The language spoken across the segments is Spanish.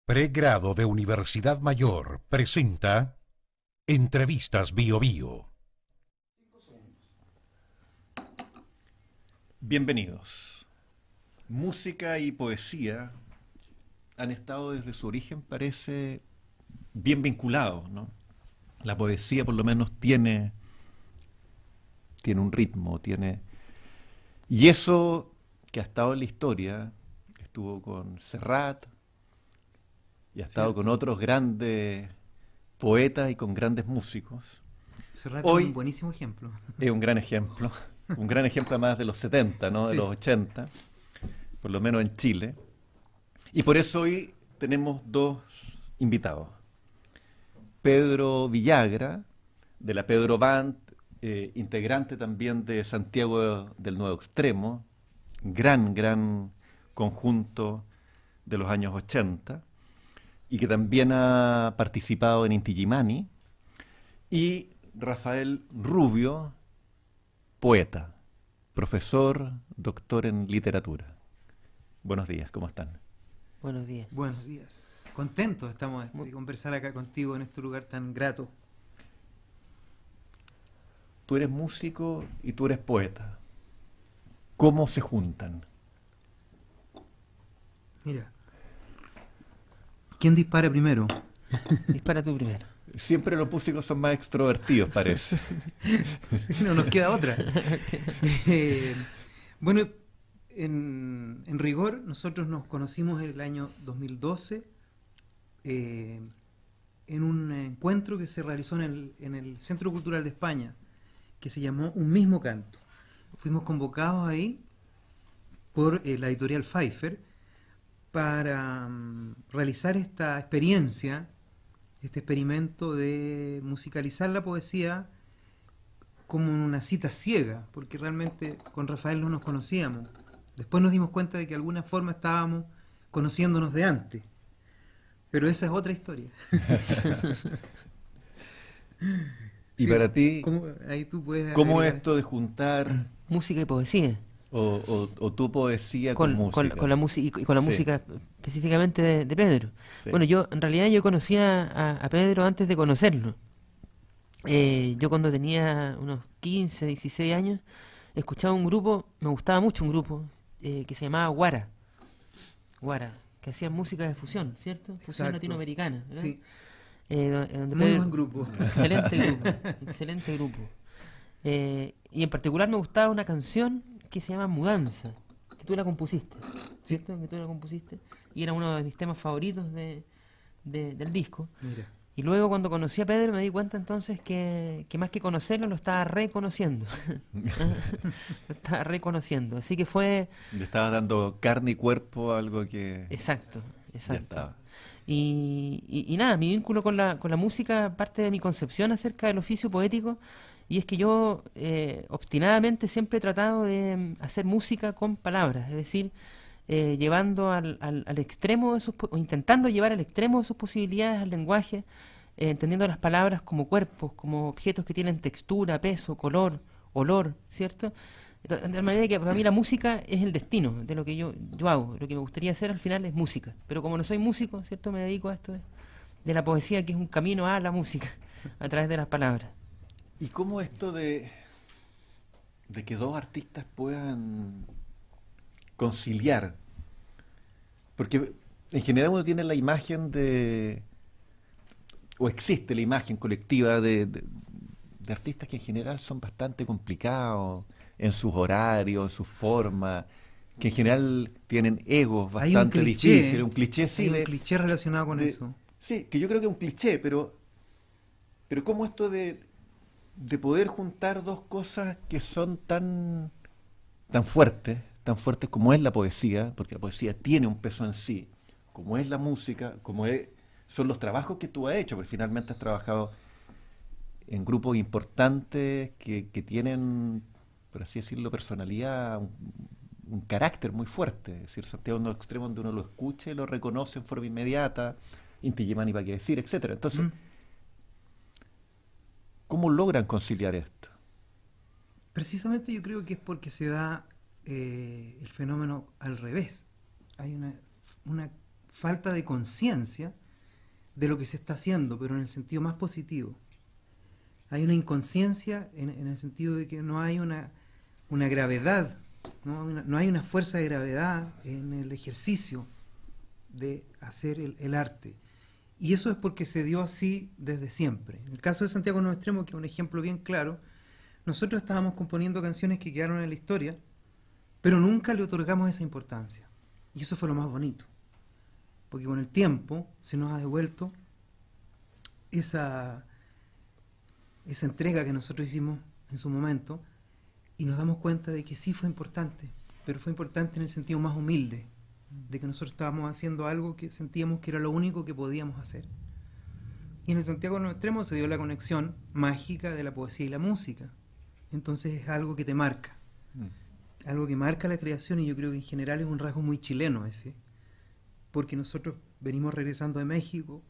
Pregrado de Universidad Mayor presenta Entrevistas Bio Bio. Bienvenidos. Música y poesía han estado desde su origen, parece, bien vinculados, ¿no? La poesía por lo menos tiene un ritmo, y eso que ha estado en la historia, estuvo con Serrat y ha estado con otros grandes poetas y con grandes músicos. Serrat Hoy es un buenísimo ejemplo. es un gran ejemplo además de los 70, ¿no? De Sí. los 80, por lo menos en Chile. Y por eso hoy tenemos dos invitados. Pedro Villagra, de la Pedro Band, integrante también de Santiago del Nuevo Extremo, gran conjunto de los años 80, y que también ha participado en Inti Illimani, y Rafael Rubio, poeta, profesor, doctor en literatura. Buenos días, ¿cómo están? Buenos días. Buenos días. Contentos estamos de conversar acá contigo en este lugar tan grato. Tú eres músico y tú eres poeta. ¿Cómo se juntan? Mira, ¿quién dispara primero? Dispara tú primero. Siempre los músicos son más extrovertidos, parece. Sí, no nos queda otra. Bueno, en rigor, nosotros nos conocimos en el año 2012 en un encuentro que se realizó en el Centro Cultural de España, que se llamó Un Mismo Canto. Fuimos convocados ahí por la editorial Pfeiffer para realizar esta experiencia, este experimento de musicalizar la poesía como una cita ciega, porque realmente con Rafael no nos conocíamos. Después nos dimos cuenta de que de alguna forma estábamos conociéndonos de antes, pero esa es otra historia. Y Sí, para ti, ahí tú puedes ¿cómo agregar. esto de juntar Música y poesía. o tu poesía con música? Con la música y con la Sí. música específicamente de Pedro. Sí. Bueno, en realidad yo conocía a Pedro antes de conocerlo. Yo cuando tenía unos 15, 16 años, escuchaba un grupo, me gustaba mucho un grupo, que se llamaba Guara. Guara, que hacía música de fusión, ¿cierto? Fusión Exacto. latinoamericana, ¿verdad? Sí, Donde muy Pedro- buen grupo. Excelente grupo, excelente grupo. Y en particular me gustaba una canción que se llama Mudanza, que tú la compusiste, ¿cierto? Que tú la compusiste. Y era uno de mis temas favoritos del disco. Mira, Y luego cuando conocí a Pedro me di cuenta entonces que más que conocerlo lo estaba reconociendo. Lo estaba reconociendo. Así que fue... Le estabas dando carne y cuerpo a algo que Exacto, ya exacto. estaba. Y nada, mi vínculo con la música parte de mi concepción acerca del oficio poético, y es que yo obstinadamente siempre he tratado de hacer música con palabras, es decir, llevando al extremo de o intentando llevar al extremo de sus posibilidades al lenguaje, entendiendo las palabras como cuerpos, como objetos que tienen textura, peso, color, olor, ¿cierto? De tal manera que para mí la música es el destino de lo que yo hago. Lo que me gustaría hacer al final es música. Pero como no soy músico, ¿cierto? Me dedico a esto de la poesía, que es un camino a la música, a través de las palabras. ¿Y cómo esto de que dos artistas puedan conciliar? Porque en general uno tiene la imagen o existe la imagen colectiva de artistas que en general son bastante complicados en sus horarios, en sus formas, que en general tienen egos hay un bastante cliché, difíciles, un cliché, sí, hay un cliché relacionado con de- eso. sí, que yo creo que es un cliché, pero ¿cómo esto de poder juntar dos cosas que son tan fuertes como es la poesía, porque la poesía tiene un peso en sí, como es la música, son los trabajos que tú has hecho, porque finalmente has trabajado en grupos importantes que tienen, por así decirlo, personalidad, un carácter muy fuerte. Es decir, Santiago no extremo donde uno lo escuche, lo reconoce en forma inmediata, Inti Illimani para qué decir, etcétera. Entonces, ¿Mm? ¿cómo logran conciliar esto? Precisamente yo creo que es porque se da el fenómeno al revés. Hay una falta de conciencia de lo que se está haciendo, pero en el sentido más positivo. Hay una inconsciencia en el sentido de que no hay una gravedad, no hay una fuerza de gravedad en el ejercicio de hacer el arte. Y eso es porque se dio así desde siempre. En el caso de Santiago Nuevo Extremo, que es un ejemplo bien claro, nosotros estábamos componiendo canciones que quedaron en la historia, pero nunca le otorgamos esa importancia. Y eso fue lo más bonito. Porque con el tiempo se nos ha devuelto esa entrega que nosotros hicimos en su momento, y nos damos cuenta de que sí fue importante, pero fue importante en el sentido más humilde, de que nosotros estábamos haciendo algo que sentíamos que era lo único que podíamos hacer. Y en el Santiago Nuevo Extremo se dio la conexión mágica de la poesía y la música. Entonces es algo que te marca, algo que marca la creación, y yo creo que en general es un rasgo muy chileno ese, porque nosotros venimos regresando de México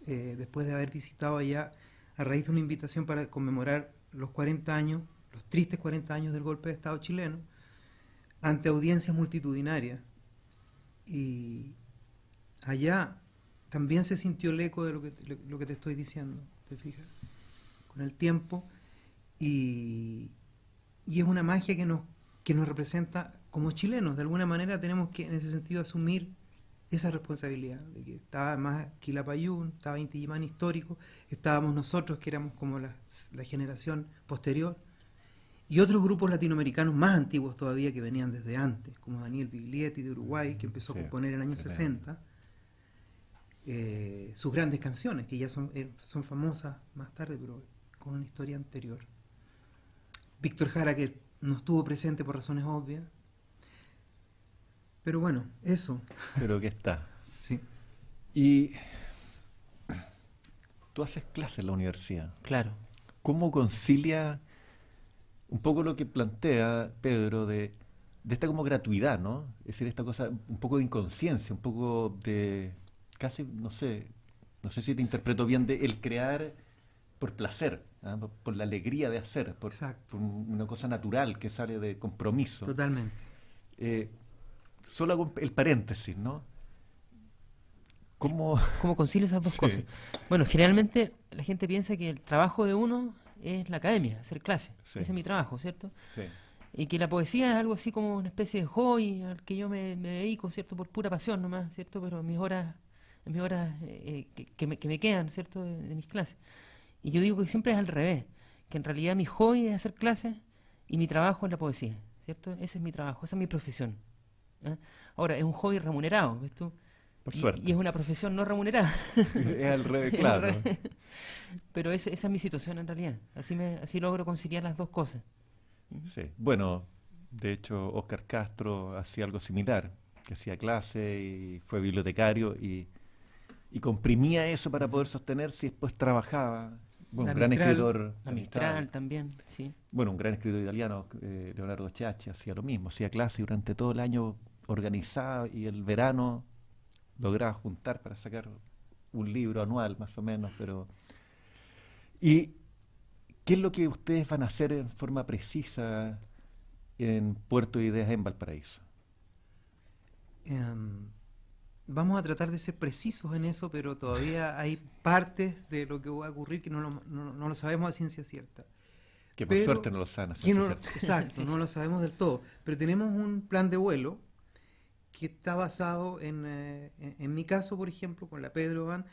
después de haber visitado allá a raíz de una invitación para conmemorar los 40 años, los tristes 40 años del golpe de Estado chileno, ante audiencias multitudinarias. Y allá también se sintió el eco de lo que te estoy diciendo, ¿te fijas? Con el tiempo, y es una magia que nos representa como chilenos. De alguna manera tenemos que, en ese sentido, asumir esa responsabilidad, de que estaba más Quilapayún, estaba Inti Illimani histórico, estábamos nosotros, que éramos como la generación posterior, y otros grupos latinoamericanos más antiguos todavía, que venían desde antes, como Daniel Biglietti de Uruguay, que empezó a componer en el año 60 sus grandes canciones, que ya son famosas más tarde, pero con una historia anterior. Víctor Jara, que no estuvo presente por razones obvias, pero bueno, eso. Pero que está. Sí. Y tú haces clases en la universidad. Claro. ¿Cómo concilia un poco lo que plantea Pedro de esta como gratuidad, ¿no? Es decir, esta cosa, un poco de inconsciencia, un poco de casi, no sé si te interpreto bien, de el crear por placer, ¿ah? Por la alegría de hacer, por una cosa natural que sale de compromiso. Totalmente. Solo hago el paréntesis, ¿no? ¿Cómo concilio esas dos cosas? Bueno, generalmente la gente piensa que el trabajo de uno es la academia, hacer clases. Sí. Ese es mi trabajo, ¿cierto? Sí. Y que la poesía es algo así como una especie de hobby al que yo me dedico, ¿cierto? Por pura pasión nomás, ¿cierto? Pero en mis horas que me quedan, ¿cierto? De mis clases. Y yo digo que siempre es al revés, que en realidad mi hobby es hacer clases y mi trabajo es la poesía, ¿cierto? Ese es mi trabajo, esa es mi profesión. ¿Eh? Ahora, es un hobby remunerado, ¿ves tú? Por suerte. Y es una profesión no remunerada. Es al revés, claro. Pero esa es mi situación en realidad. Así logro conciliar las dos cosas. Sí. Bueno, de hecho, Óscar Castro hacía algo similar, que hacía clase y fue bibliotecario y comprimía eso para poder sostenerse, y después trabajaba. Bueno, un gran escritor. La Mistral también, sí. Bueno, un gran escritor italiano, Leonardo Ciacci, hacía lo mismo, hacía clase durante todo el año, organizaba, y el verano lograba juntar para sacar un libro anual, más o menos. ¿Y qué es lo que ustedes van a hacer en forma precisa en Puerto de Ideas en Valparaíso? Vamos a tratar de ser precisos en eso, pero todavía hay partes de lo que va a ocurrir que no lo sabemos a ciencia cierta. Que por suerte no lo saben a ciencia cierta. Exacto, no lo sabemos del todo. Pero tenemos un plan de vuelo que está basado en mi caso, por ejemplo, con la Pedro Band,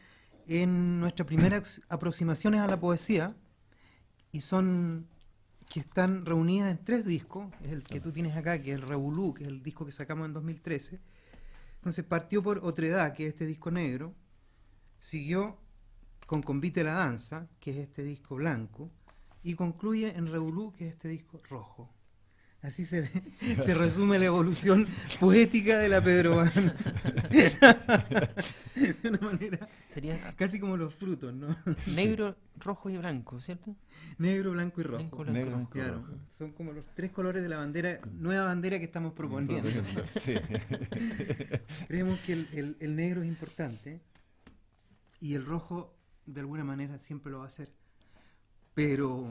en nuestras primeras aproximaciones a la poesía, y que están reunidas en 3 discos. Es el que tú tienes acá, que es el Revolú, que es el disco que sacamos en 2013. Entonces partió por Otredad, que es este disco negro, siguió con Convite la Danza, que es este disco blanco, y concluye en Revolú, que es este disco rojo. Así se resume la evolución poética de la Pedro Band. De una manera Sería casi como los frutos, ¿no? negro, rojo y blanco, ¿cierto? Negro, blanco y rojo. Blanco, blanco, Negro, rojo. Claro, rojo. son como los 3 colores de la bandera, nueva bandera que estamos proponiendo. Sí. Creemos que el negro es importante y el rojo de alguna manera siempre lo va a hacer. Pero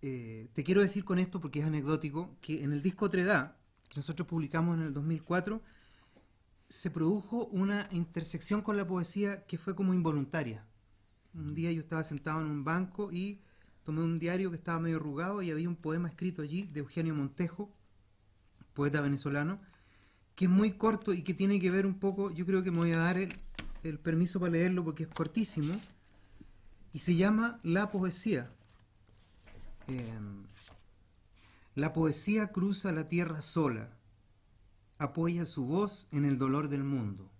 te quiero decir con esto, porque es anecdótico, que en el disco Otredad, que nosotros publicamos en el 2004, se produjo una intersección con la poesía que fue como involuntaria. Un día yo estaba sentado en un banco y tomé un diario que estaba medio arrugado y había un poema escrito allí de Eugenio Montejo, poeta venezolano, que es muy corto y que tiene que ver un poco, yo creo que me voy a dar el permiso para leerlo porque es cortísimo, y se llama La poesía. La poesía cruza la tierra sola, apoya su voz en el dolor del mundo,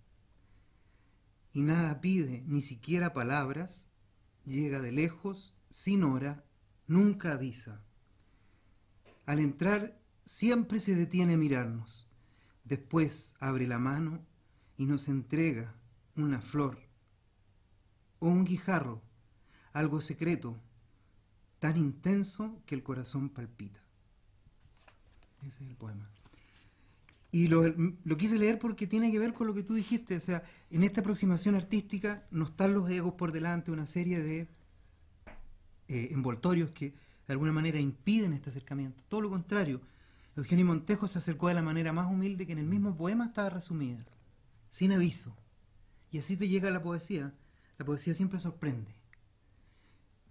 y nada pide, ni siquiera palabras, llega de lejos, sin hora, nunca avisa. Al entrar siempre se detiene a mirarnos, después abre la mano y nos entrega una flor o un guijarro, algo secreto, tan intenso que el corazón palpita. Ese es el poema. Y lo quise leer porque tiene que ver con lo que tú dijiste. O sea, en esta aproximación artística no están los egos por delante, una serie de envoltorios que de alguna manera impiden este acercamiento. Todo lo contrario, Eugenio Montejo se acercó de la manera más humilde que en el mismo poema estaba resumida, sin aviso. Y así te llega la poesía. La poesía siempre sorprende.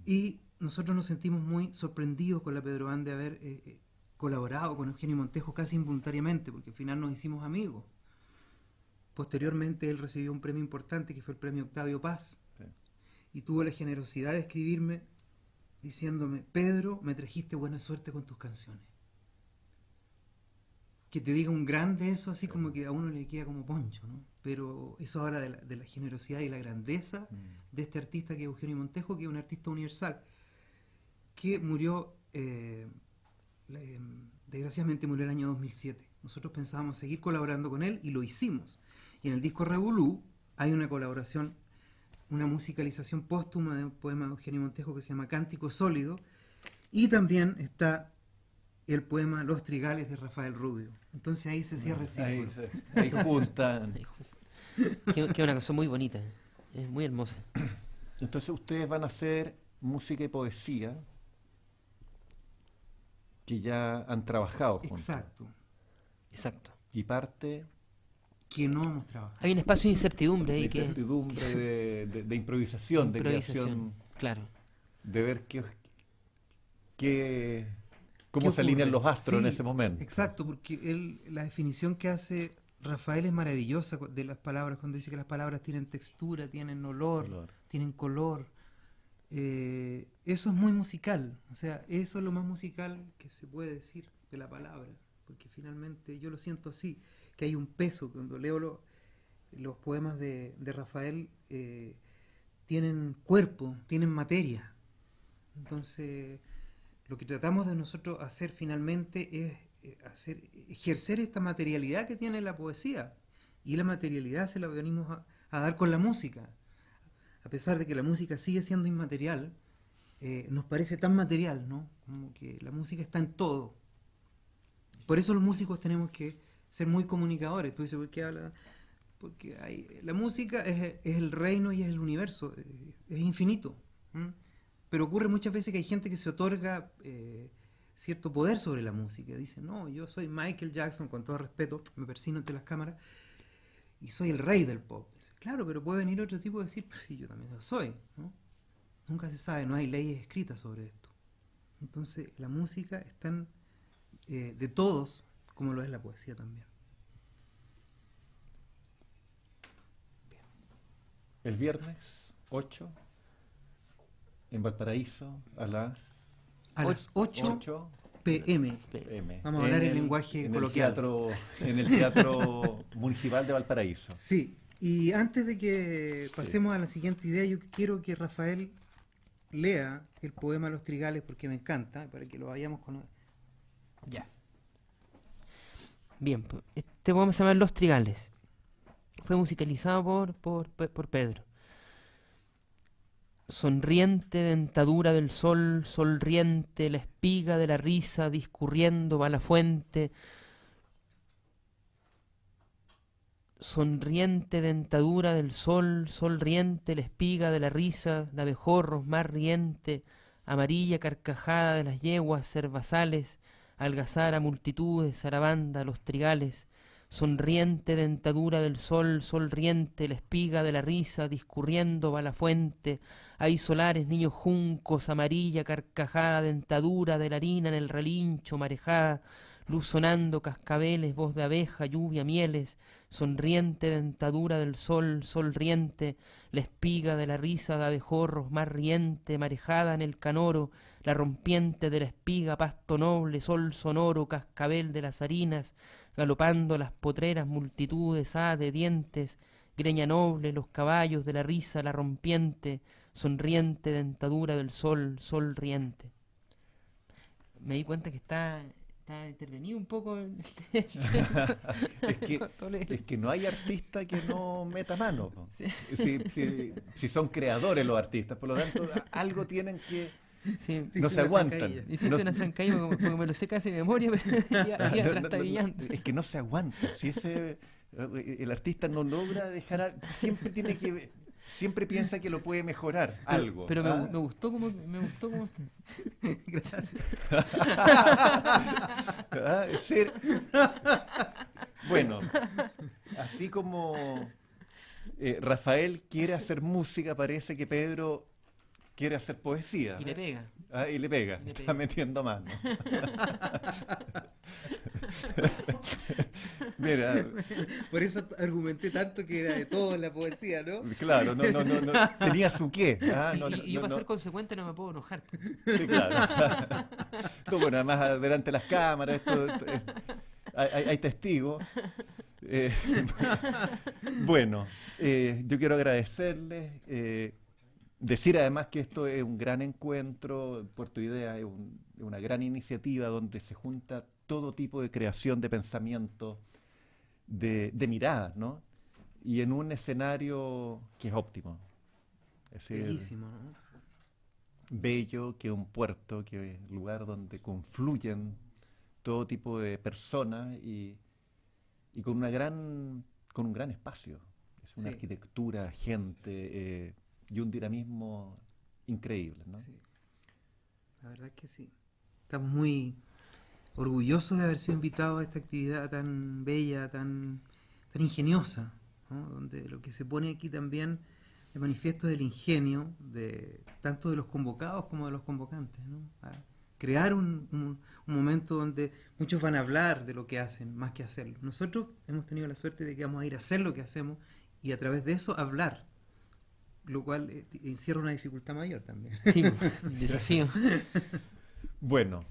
Y nosotros nos sentimos muy sorprendidos con la Pedro Band de haber colaborado con Eugenio Montejo casi involuntariamente, porque al final nos hicimos amigos. Posteriormente él recibió un premio importante que fue el premio Octavio Paz, sí. Y tuvo la generosidad de escribirme diciéndome: Pedro, me trajiste buena suerte con tus canciones. Que te diga un grande eso, así como que a uno le queda como poncho, ¿no? Pero eso habla de la generosidad y la grandeza de este artista que es Eugenio Montejo, que es un artista universal, que murió, desgraciadamente murió el año 2007. Nosotros pensábamos seguir colaborando con él y lo hicimos. Y en el disco Revolú hay una colaboración, una musicalización póstuma de un poema de Eugenio Montejo que se llama Cántico Sólido, y también está el poema Los Trigales de Rafael Rubio. Entonces ahí se cierra el círculo. Ahí juntan. Que es una cosa muy bonita, es muy hermosa. Entonces ustedes van a hacer música y poesía que ya han trabajado juntos. Exacto. Y parte que no hemos trabajado. Hay un espacio de incertidumbre ahí. De improvisación, de creación. Claro. De ver cómo se alinean los astros en ese momento. Exacto, porque la definición que hace Rafael es maravillosa de las palabras, cuando dice que las palabras tienen textura, tienen olor. Tienen color. Eso es muy musical, o sea, eso es lo más musical que se puede decir de la palabra, porque finalmente yo lo siento así, que hay un peso. Cuando leo los poemas de Rafael, tienen cuerpo, tienen materia. Entonces lo que tratamos de nosotros hacer finalmente es ejercer esta materialidad que tiene la poesía, y la materialidad se la venimos a dar con la música. A pesar de que la música sigue siendo inmaterial, nos parece tan material, ¿no? Como que la música está en todo. Por eso los músicos tenemos que ser muy comunicadores. Tú dices, ¿por qué habla? Porque la música es el reino y es el universo, es infinito. Pero ocurre muchas veces que hay gente que se otorga cierto poder sobre la música. Dice, no, yo soy Michael Jackson, con todo respeto, me persino ante las cámaras, y soy el rey del pop. Claro, pero puede venir otro tipo y decir, sí, yo también lo soy, ¿no? Nunca se sabe, no hay leyes escritas sobre esto. Entonces, la música es tan de todos como lo es la poesía también. Bien. El viernes 8, en Valparaíso, a las 8 p.m. Vamos a hablar en lenguaje coloquial. En el Teatro Municipal de Valparaíso. Sí. Y antes de que pasemos a la siguiente idea, yo quiero que Rafael lea el poema Los Trigales, porque me encanta, para que lo vayamos con... Ya. Bien, este poema se llama Los Trigales. Fue musicalizado por Pedro. Sonriente dentadura del sol, sonriente la espiga de la risa, discurriendo va la fuente. Sonriente dentadura del sol, sol riente, la espiga de la risa, de abejorros, mar riente, amarilla carcajada de las yeguas cervazales, algazara multitudes, zarabanda, los trigales, sonriente dentadura del sol, sol riente, la espiga de la risa, discurriendo va la fuente, hay solares, niños juncos, amarilla, carcajada, dentadura de la harina en el relincho, marejada, luz sonando, cascabeles, voz de abeja, lluvia, mieles, sonriente dentadura del sol, sol riente, la espiga de la risa de abejorros, mar riente, marejada en el canoro, la rompiente de la espiga, pasto noble, sol sonoro, cascabel de las harinas, galopando las potreras, multitudes, de dientes, greña noble, los caballos de la risa, la rompiente, sonriente dentadura del sol, sol riente. Me di cuenta que está intervenido un poco es que no hay artista que no meta mano. Sí. Si son creadores los artistas, por lo tanto, algo tienen que... Sí. No se aguantan. Hiciste una zancadilla porque me lo sé casi de memoria, pero ya trastabillando. Es que no se aguanta. Si el artista no logra dejar... Siempre piensa que lo puede mejorar algo. Pero me gustó como está. Gracias. Bueno, así como Rafael quiere hacer música, parece que Pedro quiere hacer poesía. Y le pega. Y le pega. Está metiendo mano. Mira, por eso argumenté tanto que era de todo en la poesía, ¿no? Claro, no. Tenía su qué. Y yo para ser consecuente no me puedo enojar. Sí, claro. Tú, bueno, además delante de las cámaras, hay testigos. Bueno, yo quiero agradecerles. Decir además que esto es un gran encuentro, Puerto Idea es una gran iniciativa donde se junta todo tipo de creación, de pensamiento, de miradas, ¿no? Y en un escenario que es óptimo. Es decir, bellísimo, ¿no? Bello, que es un puerto, que es un lugar donde confluyen todo tipo de personas y con un gran espacio. Es una arquitectura, gente... y un dinamismo increíble, ¿no? Sí. La verdad es que sí. Estamos muy orgullosos de haber sido invitados a esta actividad tan bella, tan ingeniosa, ¿no? Donde lo que se pone aquí también de manifiesto es el ingenio tanto de los convocados como de los convocantes, ¿no? A crear un momento donde muchos van a hablar de lo que hacen más que hacerlo. Nosotros hemos tenido la suerte de que vamos a ir a hacer lo que hacemos y a través de eso hablar, lo cual encierra una dificultad mayor también. Sí, un desafío. Bueno,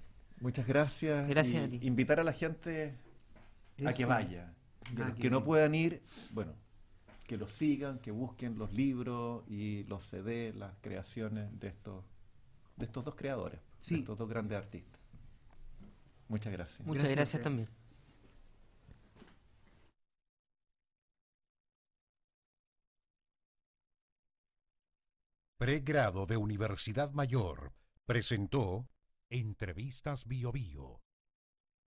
muchas gracias. Gracias a ti. Invitar a la gente a que vaya. Que no puedan ir, bueno, que los sigan, que busquen los libros y los CD, las creaciones de estos dos creadores, de estos dos grandes artistas. Muchas gracias. Muchas gracias también. Pregrado de Universidad Mayor presentó Entrevistas Bio Bio.